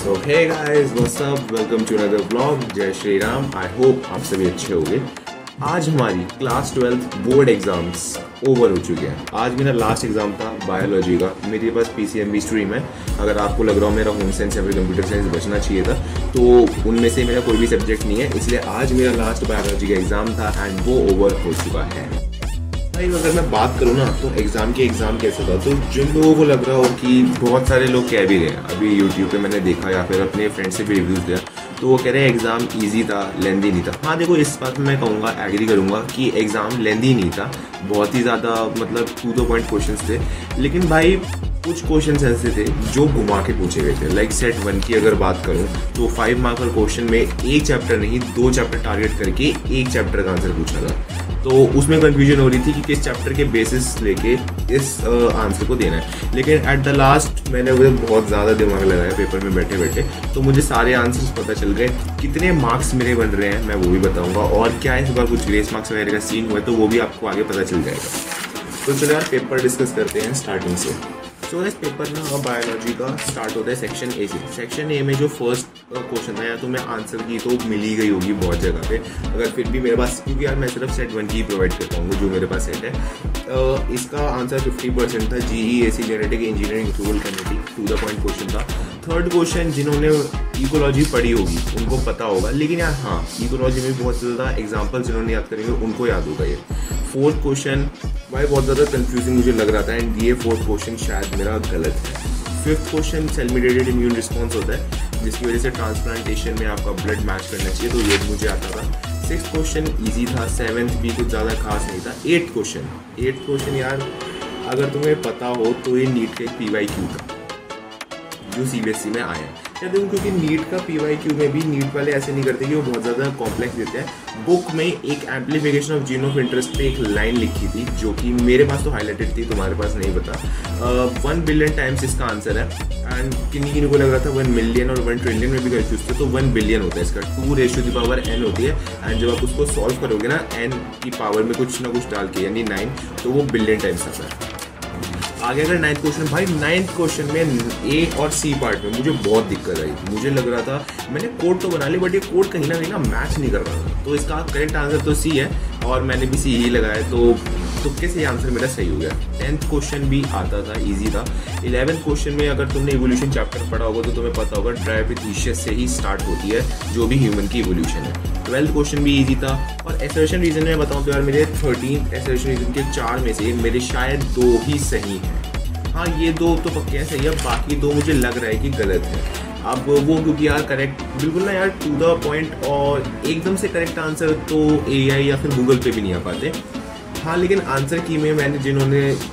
So hey guys what's up, welcome to another vlog. जय Shri Ram. I hope आप सभी अच्छे होंगे। आज हमारी क्लास 12 बोर्ड एग्जाम्स ओवर हो चुके हैं। आज मेरा लास्ट एग्जाम था बायोलॉजी का। मेरे पास पीसीएमबी स्ट्रीम है। अगर आपको लग रहा हो मेरा होम साइंस या फिर कंप्यूटर साइंस बचना चाहिए था, तो उनमें से मेरा कोई भी सब्जेक्ट नहीं है, इसलिए आज मेरा लास्ट बायोलॉजी का एग्जाम था एंड वो ओवर हो चुका है। भाई अगर मैं बात करूँ ना तो एग्जाम कैसे था, तो जिन लोगों को लग रहा हो कि बहुत सारे लोग कह भी रहे हैं, अभी यूट्यूब पे मैंने देखा या फिर अपने फ्रेंड से भी रिव्यूज़ दिया, तो वो कह रहे हैं एग्ज़ाम इजी था, लेंदी नहीं था। हाँ देखो, इस बात में मैं कहूँगा, एग्री करूँगा कि एग्ज़ाम लेंदी नहीं था, बहुत ही ज़्यादा मतलब टू द पॉइंट क्वेश्चंस थे। लेकिन भाई कुछ क्वेश्चन ऐसे थे जो घुमा के पूछे गए थे। लाइक सेट 1 की अगर बात करूं तो 5 मार्कर क्वेश्चन में एक चैप्टर नहीं 2 चैप्टर टारगेट करके एक चैप्टर का आंसर पूछा था। तो उसमें कंफ्यूजन हो रही थी कि किस चैप्टर के बेसिस लेके इस आंसर को देना है। लेकिन एट द लास्ट मैंने उधर बहुत ज़्यादा दिमाग लगाया पेपर में बैठे बैठे, तो मुझे सारे आंसर्स पता चल गए। कितने मार्क्स मेरे बन रहे हैं मैं वो भी बताऊंगा, और क्या इस बार कुछ ग्रेस मार्क्स वगैरह का सीन हुआ है तो वो भी आपको आगे पता चल जाएगा। तो चलो यार पेपर डिस्कस करते हैं स्टार्टिंग से। तो इस पेपर ना बायोलॉजी का स्टार्ट होता है सेक्शन ए से। सेक्शन ए में जो फर्स्ट क्वेश्चन था, या तो मैं आंसर की तो मिल ही गई होगी बहुत जगह पे, अगर फिर भी मेरे पास, क्योंकि यार मैं सिर्फ सेट 1 की ही प्रोवाइड कर पाऊंगा जो मेरे पास सेट है। इसका आंसर 50% था। GEAC genetic engineering approval committee, to the point question था। थर्ड क्वेश्चन जिन्होंने इकोलॉजी पढ़ी होगी उनको पता होगा, लेकिन यार हाँ इकोलॉजी में बहुत ज़्यादा एग्जाम्पल जिन्होंने याद करेंगे उनको याद होगा ये। फोर्थ क्वेश्चन भाई बहुत ज़्यादा कंफ्यूजिंग मुझे लग रहा था, एंड ये फोर्थ क्वेश्चन शायद मेरा गलत है। Fifth question cell mediated immune response होता है, जिसकी वजह से ट्रांसप्लांटेशन में आपका ब्लड मैच करना चाहिए, तो ये मुझे आता था। सिक्स्थ क्वेश्चन इजी था। सेवन्थ भी कुछ ज़्यादा खास नहीं था। एट्थ क्वेश्चन यार अगर तुम्हें पता हो तो ये नीट का एक PYQ था जो CBSE में आया है। क्या देखो, क्योंकि नीट का PYQ में भी नीट वाले ऐसे नहीं करते कि वो बहुत ज़्यादा कॉम्प्लेक्स देते हैं। बुक में एक amplification of gene of interest पे एक लाइन लिखी थी जो कि मेरे पास तो हाईलाइटेड थी, तुम्हारे पास नहीं पता। 1 बिलियन टाइम्स इसका आंसर है, एंड किन्हीं को लग रहा था 1 मिलियन और 1 ट्रिलियन में भी कंफ्यूज थे, तो 1 बिलियन होता है इसका। 2⁻n होती है, एंड जब आप उसको सॉल्व करोगे ना n की पावर में कुछ ना कुछ डाल के, यानी 9, तो वो बिलियन टाइम्स आता है। आगे अगर 9th क्वेश्चन, भाई 9th क्वेश्चन में A और C पार्ट में मुझे बहुत दिक्कत आई। मुझे लग रहा था मैंने कोड तो बना ली, बट ये कोड कहीं ना मैच नहीं कर रहा था, तो इसका करेक्ट आंसर तो C है, और मैंने भी C ही लगाया, तो तुक्के से आंसर मेरा सही हो गया। 10th क्वेश्चन भी आता था, इजी था। 11th क्वेश्चन में अगर तुमने इवोल्यूशन चैप्टर पढ़ा होगा तो तुम्हें पता होगा ड्रायोपिथीशियस से ही स्टार्ट होती है जो भी ह्यूमन की इवोल्यूशन है। 12th क्वेश्चन भी इजी था। और एसर्शन रीजन में बताऊँ तो यार मेरे 13 एसर्शन रीजन के 4 में से मेरे शायद 2 ही सही हैं। हाँ ये 2 तो पक्के हैं सही है, बाकी 2 मुझे लग रहा है कि गलत है। अब वो क्योंकि यार करेक्ट बिल्कुल ना यार टू द पॉइंट और एकदम से करेक्ट आंसर तो AI या फिर गूगल पे भी नहीं आ पाते। हाँ लेकिन आंसर की में मैंने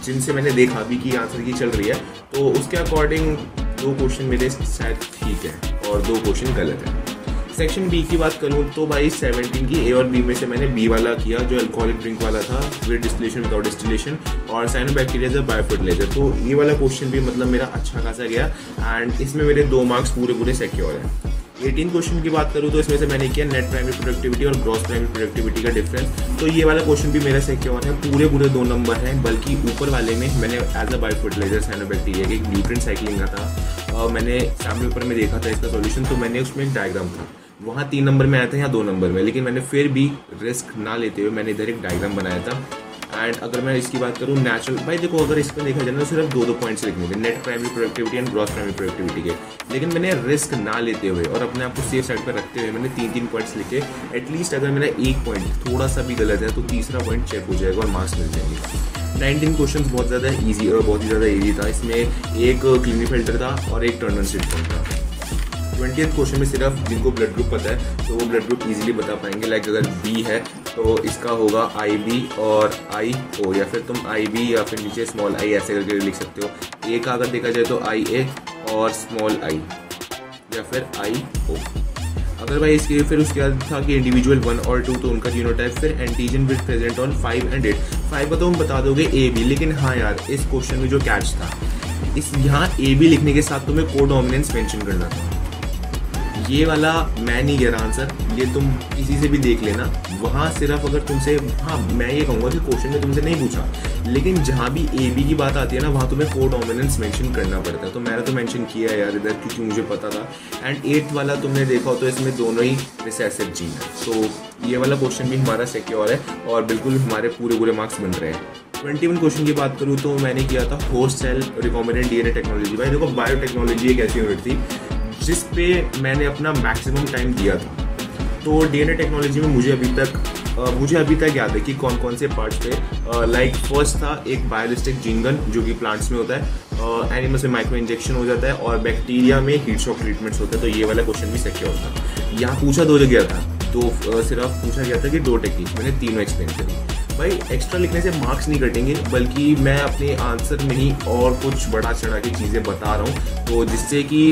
जिनसे मैंने देखा भी कि आंसर की चल रही है, तो उसके अकॉर्डिंग 2 क्वेश्चन मेरे शायद ठीक है और 2 क्वेश्चन गलत है। सेक्शन बी की बात करूँ तो भाई 17 की A और B में से मैंने B वाला किया जो अल्कोहलिक ड्रिंक वाला था, विद डिस्टिलेशन विदाउट डिस्टिलेशन, और साइनोबैक्टीरिया जो बायोफर्टिलाइजर, तो ये वाला क्वेश्चन भी मतलब मेरा अच्छा खासा गया, एंड इसमें मेरे 2 मार्क्स पूरे सिक्योर हैं। 18 क्वेश्चन की बात करूँ तो इसमें से मैंने किया नेट प्राइमरी प्रोडक्टिविटी और ग्रॉस प्राइमरी प्रोडक्टिविटी का डिफरेंस, तो ये वाला क्वेश्चन भी मेरा सिक्योर है। पूरे 2 नंबर हैं, बल्कि ऊपर वाले में मैंने एज अ बायोफर्टिलाइजर साइनोबैक्टीरिया के एक न्यूट्रिएंट साइक्लिंग का था, मैंने सैम्पल पेपर में देखा था इसका सॉल्यूशन, तो मैंने उसमें एक डायग्राम था, वहाँ 3 नंबर में आया था या 2 नंबर में, लेकिन मैंने फिर भी रिस्क ना लेते हुए मैंने इधर एक डायग्राम बनाया था। एंड अगर मैं इसकी बात करूँ नेचुरल, भाई देखो अगर इसमें देखा जाए ना सिर्फ 2 पॉइंट्स लिखने थे, net primary productivity and gross primary productivity के, लेकिन मैंने रिस्क ना लेते हुए और अपने आप को सेफ साइड पर रखते हुए मैंने 3 पॉइंट्स लिखे। एटलीस्ट अगर मेरा एक पॉइंट थोड़ा सा भी गलत है तो तीसरा पॉइंट चेक हो जाएगा और मार्क्स मिल जाएंगे। 19 क्वेश्चन बहुत ज़्यादा ईजी और बहुत ही ज़्यादा ईजी था। इसमें एक क्लीनी फिल्टर था और एक टर्नर सिस्टम था। 20th क्वेश्चन में सिर्फ जिनको ब्लड ग्रुप पता है तो वो ब्लड ग्रुप इजीली बता पाएंगे। लाइक अगर B है तो इसका होगा IB और IO, या फिर तुम IB या फिर नीचे स्मॉल I ऐसे करके लिख सकते हो। A का अगर देखा जाए तो IA और स्मॉल I, या फिर IO। अगर भाई इसके फिर उसके बाद था कि इंडिविजुअल 1 और 2 तो उनका जीनोटाइप, फिर antigen with present on 5 and 8। 5 का तो हम बता दोगे AB, लेकिन हाँ यार इस क्वेश्चन में जो कैच था, इस यहाँ AB लिखने के साथ तुम्हें कोडोमिनेंस मेंशन करना था। ये वाला मैं नहीं कह रहा आंसर, ये तुम किसी से भी देख लेना। वहाँ सिर्फ अगर तुमसे, हाँ मैं ये कहूँगा कि क्वेश्चन में तुमसे नहीं पूछा, लेकिन जहाँ भी ए बी की बात आती है ना, वहाँ तुम्हें कोडोमिनेंस मेंशन करना पड़ता है। तो मैंने तो मेंशन किया है यार इधर, क्योंकि मुझे पता था। एंड 8th वाला तुमने देखा हो तो इसमें दोनों ही रिसेसिव जीन है। तो ये वाला क्वेश्चन भी हमारा सिक्योर है और बिल्कुल हमारे पूरे मार्क्स बन रहे हैं। 21 क्वेश्चन की बात करूँ तो मैंने किया था host cell recombinant DNA technology. भाई देखो, बायोटेक्नोलॉजी एक ऐसी यूनिट थी जिस पे मैंने अपना मैक्सिमम टाइम दिया था। तो डीएनए टेक्नोलॉजी में मुझे अभी तक याद है कि कौन कौन से पार्ट्स पे, लाइक फर्स्ट था एक बायोलिस्टिक जीन गन जो कि प्लांट्स में होता है, एनिमल्स में माइक्रो इंजेक्शन हो जाता है, और बैक्टीरिया में हीट शॉक ट्रीटमेंट्स होते हैं। तो ये वाला क्वेश्चन भी सिक्योर था। यहाँ पूछा 2 जगह था, तो सिर्फ पूछा गया था कि 2 टेक्निक, मैंने तीनों एक्सप्लेन करी। भाई एक्स्ट्रा लिखने से मार्क्स नहीं कटेंगे, बल्कि मैं अपने आंसर में ही और कुछ बढ़ा चढ़ा के चीज़ें बता रहा हूँ, तो जिससे कि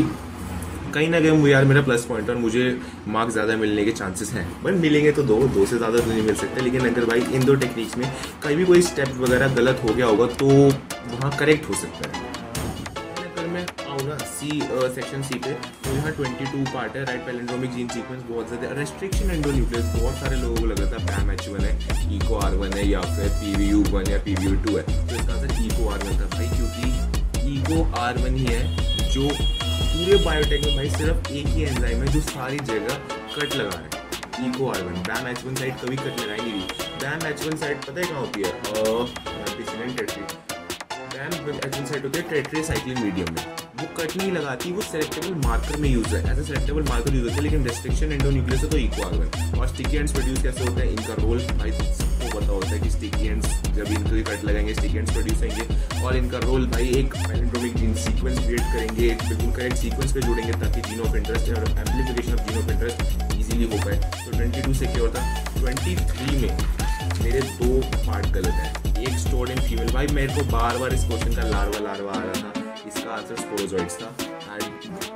कहीं ना कहीं यार मेरा प्लस पॉइंट और मुझे मार्क्स ज़्यादा मिलने के चांसेस हैं। भाई मिलेंगे तो दो से ज़्यादा तो नहीं मिल सकते, लेकिन अगर भाई इन 2 टेक्निक्स में कहीं भी कोई स्टेप वगैरह गलत हो गया होगा तो वहाँ करेक्ट हो सकता है। अगर मैं आऊँ ना सेक्शन सी पे, तो यहाँ 22 पार्ट है। राइट पैलिंड्रोमिक जीन सीक्वेंस बहुत ज़्यादा, रेस्ट्रिक्शन एंडोन्यूक्लियस बहुत सारे लोगों को लगा था BAM-H1 है, ECO-R1 है, या फिर PVU1 या PVU2 है। तो इसका आंसर ECO-R1 था भाई, क्योंकि ECO-R1 ही है जो पूरे बायोटेक में भाई सिर्फ एक ही एंजाइम है जो सारी जगह कट लगा रहा है, ECO-R1। BAM-H1 साइड कभी कट लगाई नहीं थी। BAM-H1 साइड पता है कहाँ होती है? BAM-H1 साइड होती है टेट्रासाइक्लिन मीडियम में, वो कट नहीं लगाती, वो सेलेक्टेबल मार्कर में यूज है, as a selectable marker use होता है। लेकिन रेस्ट्रिक्शन एंडोन्यूक्लियस है तो ECO-R1। और स्टिकी एंड्स प्रोड्यूस कैसे होते हैं, इनका रोल भाई सबको पता होता है कि स्टिकी एंड्स जब इनको कट लगाएंगे स्टिकी एंड्स प्रोड्यूस होंगे, और इनका रोल भाई एक पैलिंड्रोमिक जीन सीक्वेंस क्रिएट करेंगे, बिल्कुल करेक्ट सीक्वेंस पे जोड़ेंगे ताकि जीन ऑफ इंटरेस्ट और amplification of gene of interest easily हो पाए। तो 22 सिक्योर था। 23 में मेरे 2 पार्ट गलत है। एक स्टोर्ड इन फीमेल, भाई मेरे को बार इस क्वेश्चन का लार्वा आ रहा था, इसका आंसर स्पोरोजोइड्स था। एंड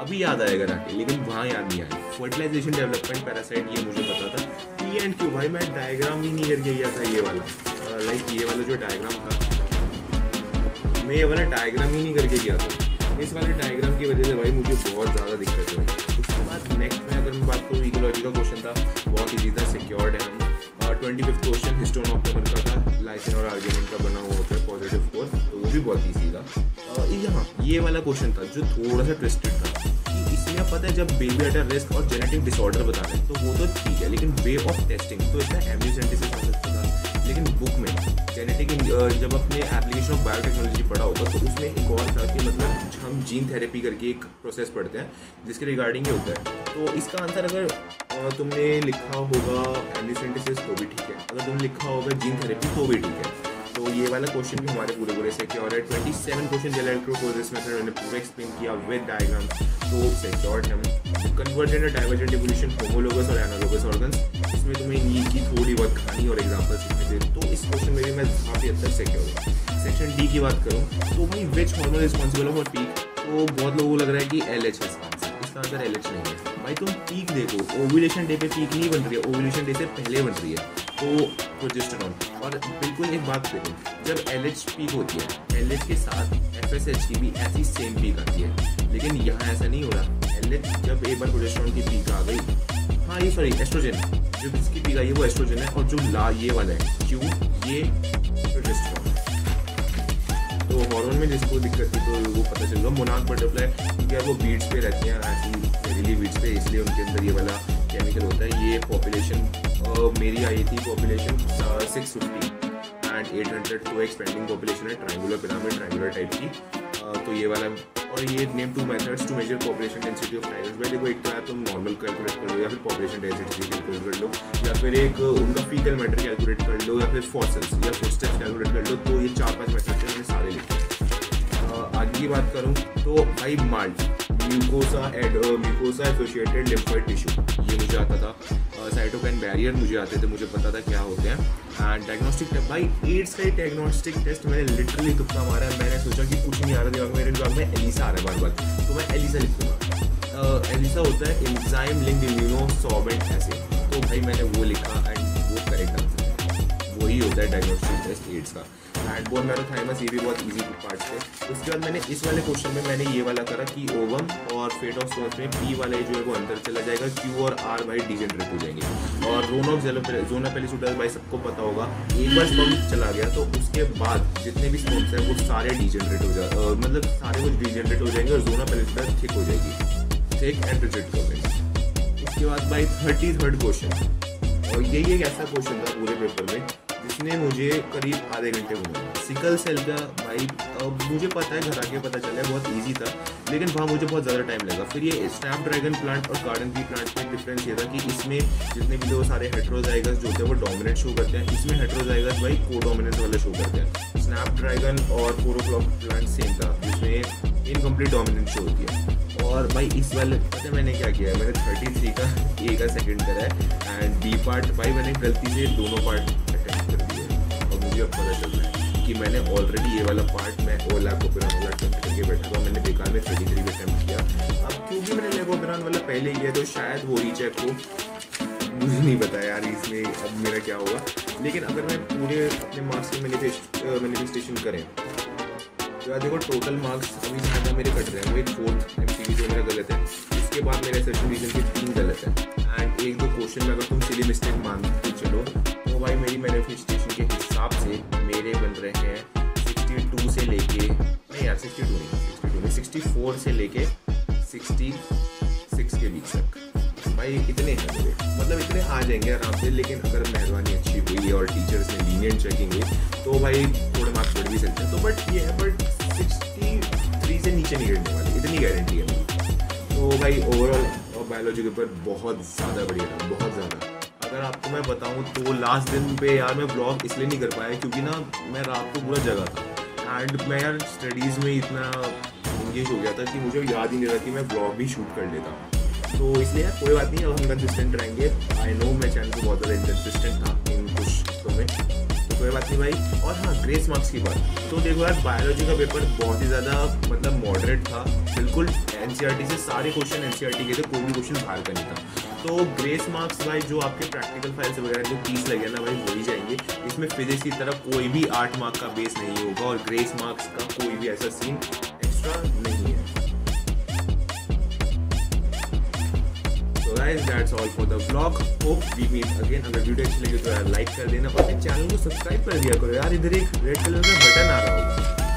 अभी याद आएगा जाके, लेकिन वहाँ याद नहीं आया। फर्टिलाइजेशन डेवलपमेंट पैरासाइट ये मुझे पता था। P&Q भाई मैं डायग्राम ही नहीं करके गया था, ये वाला लाइक ये वाला जो डायग्राम था, मैं ये वाला डायग्राम ही नहीं करके गया था। इस वाले डायग्राम की वजह से भाई मुझे बहुत ज़्यादा दिक्कत हुई। उसके बाद नेक्स्ट में अगर मैं बात करूँ, इकोलॉजी का क्वेश्चन था, बहुत ईजी था, सिक्योर्ड है हम। 25th क्वेश्चन हिस्टोन ऑक्टेमर का था, लाइसिन और आर्गिनिन का बना हुआ होता है पॉजिटिव कोर, तो वो भी बहुत ईजी था। यहाँ ये वाला क्वेश्चन था जो थोड़ा सा ट्विस्टेड था कि इसमें पता है जब बेबी एट रिस्क और जेनेटिक डिसऑर्डर बताना है तो वो तो ठीक है, लेकिन वे ऑफ टेस्टिंग तो इसमें एम्ब्रियोसेंटिसिस हो सकता था। लेकिन बुक में जेनेटिक जब अपने एप्लीकेशन ऑफ बायोटेक्नोलॉजी पढ़ा होगा तो उसमें एक और था कि मतलब हम जीन थेरेपी करके एक प्रोसेस पढ़ते हैं जिसके रिगार्डिंग ये होता है। तो इसका आंसर अगर तुमने लिखा होगा एम्ब्रियोसेंटिसिस तो भी ठीक है, अगर तुमने लिखा होगा जीन थेरेपी तो भी ठीक है। तो ये वाला क्वेश्चन भी हमारे पूरे सिक्योर है। 27 क्वेश्चन जेल इलेक्ट्रोफोरेसिस मेथड मैंने पूरा एक्सप्लेन किया विद डायग्राम, तो सिक्योर्ड है। कन्वर्जेंट और डाइवर्जेंट इवोल्यूशन, होमोलोगस और एनालोगस ऑर्गन्स, इसमें तुम्हें नीड की थोड़ी बहुत कहानी और एग्जांपल्स लिखने थे, तो इस क्वेश्चन में भी मैं काफ़ी हद तक सिक्योर हूँ। सेक्शन डी की बात करूँ तो भाई which hormone responsible for peak, तो बहुत लोगों को लग रहा है कि LH है इसका आंसर LH नहीं है। भाई तुम पीक देखो, ओव्यूलेशन डे पे पीक नहीं बन रही है, ओव्यूलेशन डे से पहले बन रही है, तो प्रोजेस्टेरॉन। और बिल्कुल एक बात देखो, जब LH पीक होती है, LH के साथ FSH की भी ऐसी सेम पीक आती है, लेकिन यहाँ ऐसा नहीं हो रहा। LH जब एक बार प्रोजेस्टेरॉन की पीक आ गई, हाँ ये सॉरी एस्ट्रोजन, जो जिसकी पीक आई है वो एस्ट्रोजन है, और जो ये वाला है क्यों, ये प्रोजेस्टेरॉन। तो हार्मोन में जिसको दिक्कत थी तो वो पता चल गया। मोनार्क बटरफ्लाई क्योंकि वो बीड्स पे रहती हैं, ऐसी जहरीली बीड्स पे, इसलिए उनके अंदर ये वाला केमिकल होता है। ये पॉपुलेशन मेरी आई थी पॉपुलेशन 650 एंड 800, तो एक्सपेंडिंग पॉपुलेशन है, ट्रायंगुलर पिरामिड, ट्रायंगुलर टाइप की। तो ये वाला, और ये name 2 methods to major population density of tigers. भाई देखो, एक तो है तुम नॉर्मल कैलकुलेट कर लो, या फिर पॉपुलेशन डेंसिटी कैलकुलेट कर लो, या फिर एक उनका फीकल मैटर कैलकुलेट कर लो, या फिर फॉसिल्स या फुटस्टेप्स कैलकुलेट कर लो। तो ये 4-5 मेथड थे, मैंने सारे लिखे। आगे की बात करूँ तो भाई malt, mucosa associated lymphoid tissue, ये मुझे आता था। साइटोकाइन बैरियर मुझे आते थे, मुझे पता था क्या होते हैं। एंड डायग्नोस्टिक टेस्ट, भाई एड्स का डायग्नोस्टिक टेस्ट मैंने लिटरली तुक्का मारा है। मैंने सोचा कि कुछ नहीं आ रहा दिमाग में, मेरे दिमाग में एलिसा आ रहा है बार, तो मैं एलिसा लिख दूंगा। एलिसा होता है एंजाइम लिंक्ड इम्यूनोसॉर्बेंट एसिड, तो भाई मैंने वो लिखा एंड वो करेक्ट आंसर है, वो वही होता है डायग्नोस्टिक टेस्ट एड्स का। एंड बोन मैरो थाइमस ये भी बहुत ईजी पार्ट थे। उसके बाद मैंने इस वाले क्वेश्चन में मैंने ये वाला करा कि ओवम और फेट ऑफ स्टोन्स में पी वाला जो है वो अंदर चला जाएगा, क्यू और आर भाई डिजेनरेट हो जाएंगे। और रोन ऑफ जोना पेलिसुडस भाई सबको पता होगा, एक बार स्पर्म चला गया तो उसके बाद जितने भी स्पर्म्स हैं वो सारे डिजेनरेट हो जाए, मतलब सारे कुछ डिजेनरेट हो जाएंगे और जोना पेलिसुडस थिक हो जाएगी, थिक एंड रिजिड कर देंगे। उसके बाद भाई 33rd क्वेश्चन, और यही एक ऐसा क्वेश्चन था पूरे पेपर में जिसने मुझे करीब आधे घंटे घुमाया। सिकल सेल का भाई मुझे पता है, घर आके पता चला बहुत इजी था, लेकिन वहाँ मुझे बहुत ज़्यादा टाइम लगा। फिर ये स्नैपड्रैगन प्लांट और गार्डन की प्लांट में डिफरेंस ये था कि इसमें जितने भी लोग सारे हेट्रोजाइगस जो होते हैं वो डोमिनेंट शो करते हैं, इसमें हेट्रोजाइगस भाई कोडोमिनेंस वाले शो करते हैं। स्नैपड्रैगन और फोरोफ्लॉक प्लांट सेम था जिसमें इनकम्प्लीट डोमिनेंस शो होती है। और भाई इस वाले पता है मैंने क्या किया है, मैंने 33 का ए का सेकंड करा है एंड बी पार्ट भाई मैंने गलती से दोनों पार्ट अटेम्प्ट कर दिए। और मुझे अब पता चल रहा है कि मैंने ऑलरेडी ये वाला पार्ट मैं ओ लैकोपिरान वाला अटेम्प्ट करके बैठा था, मैंने बेकार में 33 अटेम्प्ट किया। अब क्योंकि मैंने लैकोपिरान वाला पहले किया तो शायद हो ही चेक हो, मुझे नहीं पता यार इसमें अब मेरा क्या होगा। लेकिन अगर मैं पूरे अपने मार्क्स के मैनिफेस्टेशन करें तो यार देखो टोटल मार्क्स अभी ज़्यादा मेरे कट रहे हैं, वो एक 4th MCQ जो मेरा गलत है, इसके बाद मेरे सेशन रीजन के 3 गलत है एंड 1-2 क्वेश्चन में अगर तुम सिली मिस्टेक मान के चलो तो भाई मेरी मैनिफेस्टेशन के हिसाब से मेरे बन रहे हैं 62 से लेके नहीं यार 64 से लेके 66 के बीच तक। भाई इतने हैं मेरे, मतलब इतने आ जाएंगे आराम से, लेकिन अगर मेहरबानी अच्छी हुई और टीचर्स ने लीनियंट चेकिंग हुई तो भाई थोड़े मार्क्स बढ़ भी सकते हैं। तो बट ये है, बट 63 से नीचे नहीं गिरने वाले, इतनी गारंटी है मेरी। तो भाई ओवरऑल बायोलॉजी के ऊपर बहुत ज़्यादा बढ़िया था, बहुत ज़्यादा। अगर आपको मैं बताऊँ तो लास्ट दिन पे यार मैं ब्लॉग इसलिए नहीं कर पाया क्योंकि ना मैं रात को पूरा जगा था एंड मैं यार स्टडीज़ में इतना इंगेज हो गया था कि मुझे याद ही नहीं रहा कि मैं ब्लॉग भी शूट कर लेता। तो इसलिए कोई बात नहीं, अब हम कंसिस्टेंट रहेंगे। आई नो मैं चैनल को बहुत ज़्यादा इनकंसिस्टेंट था इन कुछ हिस्सों में, तो कोई बात नहीं भाई। और हाँ ग्रेस मार्क्स की बात, तो देखो यार बायोलॉजी का पेपर बहुत ही ज़्यादा मतलब मॉडरेट था, बिल्कुल NCERT से सारे क्वेश्चन NCERT के थे, कोई भी क्वेश्चन बाहर का नहीं था। तो ग्रेस मार्क्स भाई जो आपके प्रैक्टिकल फाइल्स वगैरह जो 30 लगे ना भाई वही जाएंगे। इसमें फिजिक्स की तरफ कोई भी 8 मार्क का बेस नहीं होगा और ग्रेस मार्क्स का कोई भी ऐसा सीन एक्स्ट्रा नहीं है। Guys, that's all for the vlog. Hope we meet again. अगर वीडियो अच्छी लगी तो यार लाइक कर देना और अपने चैनल को सब्सक्राइब कर दिया करो यार। इधर एक रेड कलर का बटन आ रहा होगा